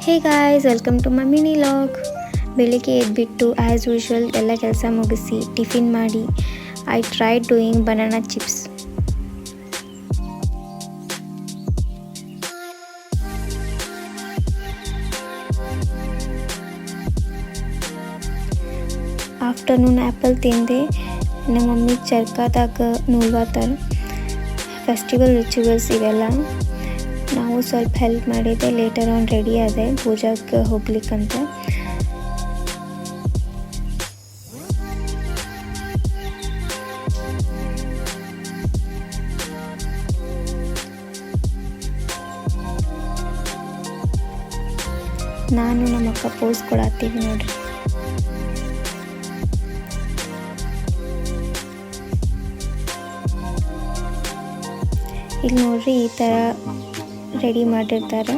Hey guys, welcome to my mini vlog. ಬೆಳಿಗ್ಗೆ ಎದ್ಬಿಟ್ಟು as usual ಎಲ್ಲ ಕೆಲಸ ಮುಗಿಸಿ ಟಿಫಿನ್ ಮಾಡಿ I tried doing banana chips. Afternoon apple ತಿಂದೆ. ನಮ್ಮ ಮಮ್ಮಿ ಚರ್ಕಾದಾಗ ನೂಲ್ವಾತಾರ. ಫೆಸ್ಟಿವಲ್ ರಿಚುವಲ್ಸ್ ಇವೆಲ್ಲ ನಾವು ಸ್ವಲ್ಪ ಹೆಲ್ಪ್ ಮಾಡಿದ್ದೆ. ಲೇಟರ್ ಆನ್ ರೆಡಿ ಆದೆ ಪೂಜಾಕ್ಕೆ ಹೋಗ್ಲಿಕ್ಕಂತ. ನಾನು ನಮ್ಮ ಅಕ್ಕ ಪೋಸ್ ಕೊಡತ್ತೀವಿ ನೋಡ್ರಿ. ಇಲ್ಲಿ ನೋಡ್ರಿ ಈ ಥರ ರೆಡಿ ಮಾಡಿರ್ತಾರೆ.